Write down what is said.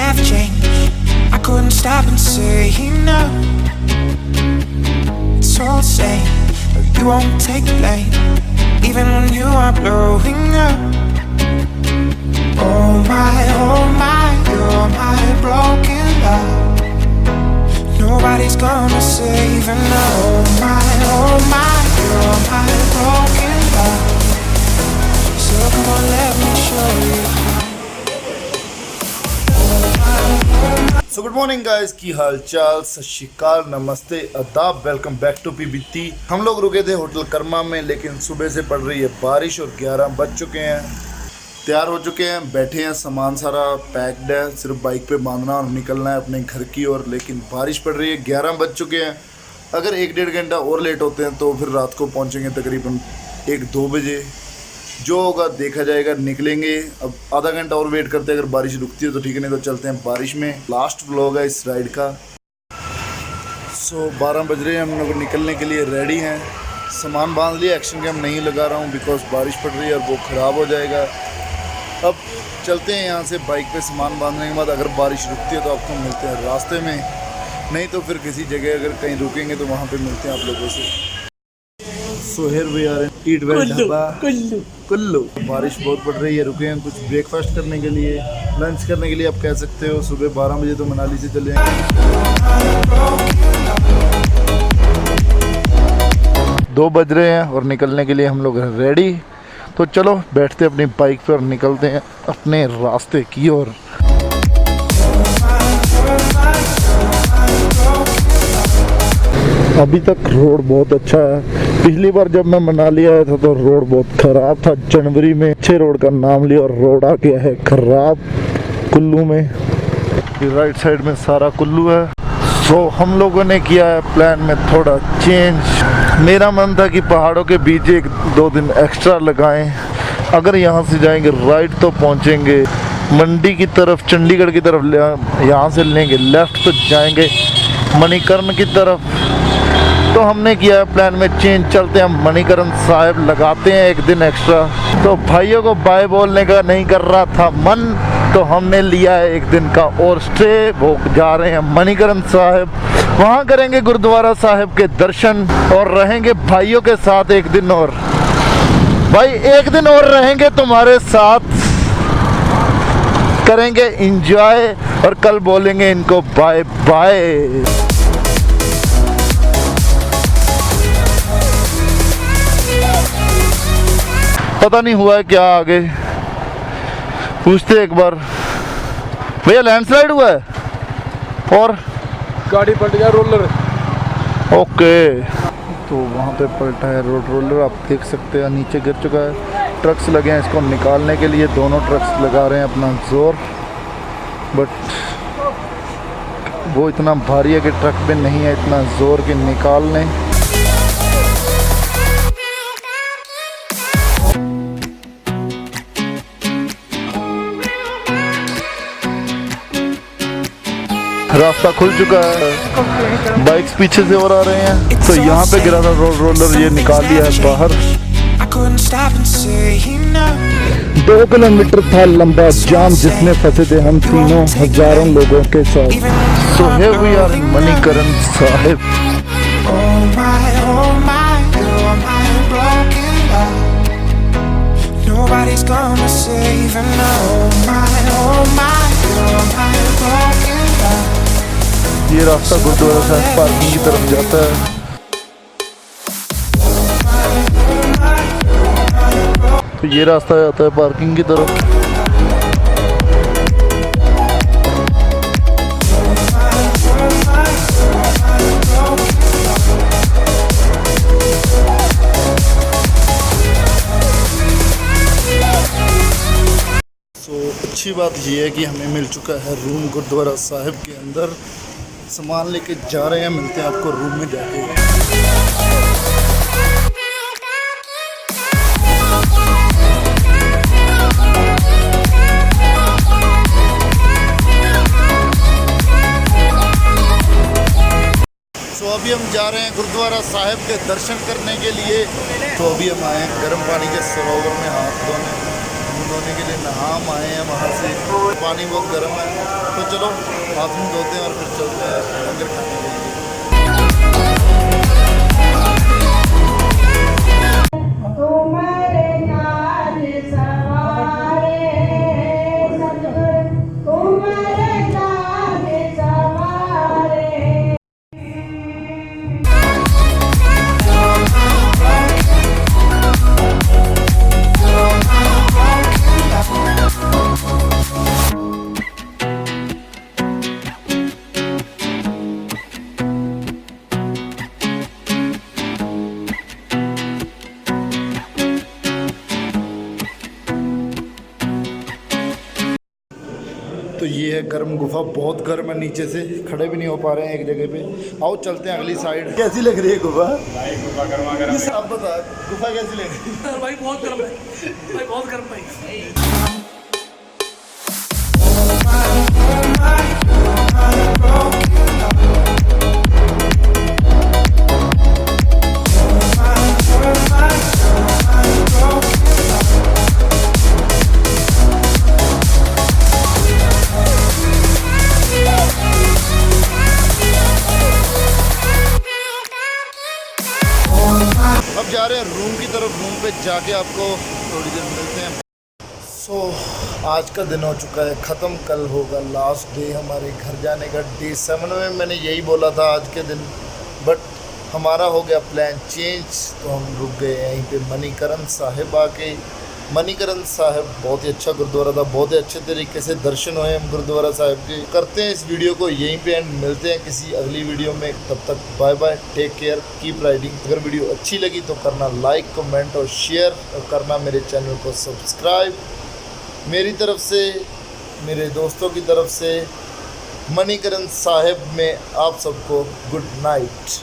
have changed. I couldn't stop and say no. It's all the same, but you won't take blame, even when you are blowing up. Oh my, you're my broken love. Nobody's gonna save her now. Oh my, you're my broken love. So come on, let me show you how. So good morning guys, की हाल चाल, सत श्री अकाल, नमस्ते, आदाब, welcome back to PBT. हम लोग रुके थे होटल कर्मा में, लेकिन सुबह से पड़ रही है बारिश और 11 बज चुके हैं। तैयार हो चुके हैं, बैठे हैं, सामान सारा पैक्ड है, सिर्फ बाइक पे बांधना और निकलना है अपने घर की ओर। लेकिन बारिश पड़ रही है, 11 बज चुके हैं। अगर 1-1.5 घंटा और लेट होते हैं तो फिर रात को पहुँचेंगे तकरीबन 1-2 बजे। जो होगा देखा जाएगा, निकलेंगे। अब आधा घंटा और वेट करते हैं, अगर बारिश रुकती है तो ठीक है, नहीं तो चलते हैं बारिश में। लास्ट व्लॉग है इस राइड का। 12 बज रहे हैं, हम लोग निकलने के लिए रेडी हैं। सामान बांध लिया, एक्शन कैम नहीं लगा रहा हूँ बिकॉज बारिश पड़ रही है और वो ख़राब हो जाएगा। अब चलते हैं यहाँ से बाइक पे सामान बांधने के बाद। अगर बारिश रुकती है तो आपको मिलते हैं रास्ते में, नहीं तो फिर किसी जगह अगर कहीं रुकेंगे तो वहाँ पे मिलते हैं आप लोगों से। So here we are in Eat Well dhaba Kullu. बारिश बहुत पड़ रही है, रुके हैं कुछ ब्रेकफास्ट करने के लिए, लंच करने के लिए आप कह सकते हो। सुबह 12 बजे तो मनाली से चले आएंगे। 2 बज रहे हैं और निकलने के लिए हम लोग रेडी। तो चलो बैठते अपनी बाइक पर और निकलते हैं अपने रास्ते की ओर। अभी तक रोड बहुत अच्छा है। पिछली बार जब मैं मनाली आया था तो रोड बहुत ख़राब था। जनवरी में अच्छे रोड का नाम लिया और रोड आ गया है ख़राब कुल्लू में। राइट साइड में सारा कुल्लू है। सो हम लोगों ने किया है प्लान में थोड़ा चेंज। मेरा मन था कि पहाड़ों के बीच 1-2 दिन एक्स्ट्रा लगाएं। अगर यहाँ से जाएंगे राइट तो पहुँचेंगे मंडी की तरफ, चंडीगढ़ की तरफ। यहाँ से लेंगे लेफ़्ट तो जाएंगे मणिकरण की तरफ। तो हमने किया है प्लान में चेंज, चलते हैं मणिकरण साहिब, लगाते हैं 1 दिन एक्स्ट्रा। तो भाइयों को बाय बोलने का नहीं कर रहा था मन, तो हमने लिया है 1 दिन का और स्टे। वो जा रहे हैं मणिकरण साहिब, वहाँ करेंगे गुरुद्वारा साहिब के दर्शन और रहेंगे भाइयों के साथ 1 दिन और। भाई 1 दिन और रहेंगे तुम्हारे साथ, करेंगे एंजॉय और कल बोलेंगे इनको बाय बाय। पता नहीं हुआ है क्या आगे, पूछते एक बार। भैया लैंडस्लाइड हुआ है और गाड़ी पलट गया, रोलर। ओके, तो वहाँ पे पलटा है रोलर, आप देख सकते हैं नीचे गिर चुका है। ट्रक्स लगे हैं इसको निकालने के लिए, दोनों ट्रक्स लगा रहे हैं अपना जोर, बट वो इतना भारी है कि ट्रक पे नहीं है इतना जोर कि निकाल लें। रास्ता खुल चुका है, बाइक्स पीछे से और आ रहे हैं। तो यहाँ पे गिरा था रोलर, ये निकाल लिया है बाहर। 2 किलोमीटर था लंबा जाम जिसमें फंसे थे हम तीनों हजारों लोगों के साथ। So here we are in Manikaran Sahib. Nobody's gonna save her now. Oh my, you're my broken love. ये रास्ता गुरुद्वारा साहिब पार्किंग की तरफ जाता है। तो ये रास्ता जाता है पार्किंग की तरफ। अच्छी बात यह है कि हमें मिल चुका है रूम गुरुद्वारा साहिब के अंदर। सामान लेके जा रहे हैं, मिलते हैं आपको रूम में जाके। तो अभी हम जा रहे हैं गुरुद्वारा साहिब के दर्शन करने के लिए। तो अभी हम आए हैं गर्म पानी के सरोवर में हाथ धोने। धोने के लिए हम आए हैं वहाँ से। पानी बहुत गर्म है, तो चलो हाथ मुँह धोते हैं और फिर चलते हैं लंगर खाने के लिए। तो ये है गर्म गुफा, बहुत गर्म है, नीचे से खड़े भी नहीं हो पा रहे हैं एक जगह पे। आओ चलते हैं अगली साइड। कैसी लग रही है गुफा? आप बता, गुफा कैसी लग रही है? भाई बहुत गर्म है भाई, बहुत गर्म भाई। अब जा रहे हैं रूम की तरफ। रूम पे जाके आपको थोड़ी देर मिलते हैं। सो आज का दिन हो चुका है ख़त्म, कल होगा लास्ट डे हमारे घर जाने का। डे 7 में मैंने यही बोला था आज के दिन, बट हमारा हो गया प्लान चेंज। तो हम रुक गए यहीं पे मणिकरण साहिब आके। मणिकरण साहिब बहुत ही अच्छा गुरुद्वारा था, बहुत ही अच्छे तरीके से दर्शन हुए हम गुरुद्वारा साहिब के। करते हैं इस वीडियो को यहीं पे एंड, मिलते हैं किसी अगली वीडियो में। तब तक bye bye, take care, keep riding. अगर वीडियो अच्छी लगी तो करना लाइक, कमेंट और शेयर, और करना मेरे चैनल को सब्सक्राइब। मेरी तरफ से, मेरे दोस्तों की तरफ से, मणिकरण साहिब में आप सबको गुड नाइट।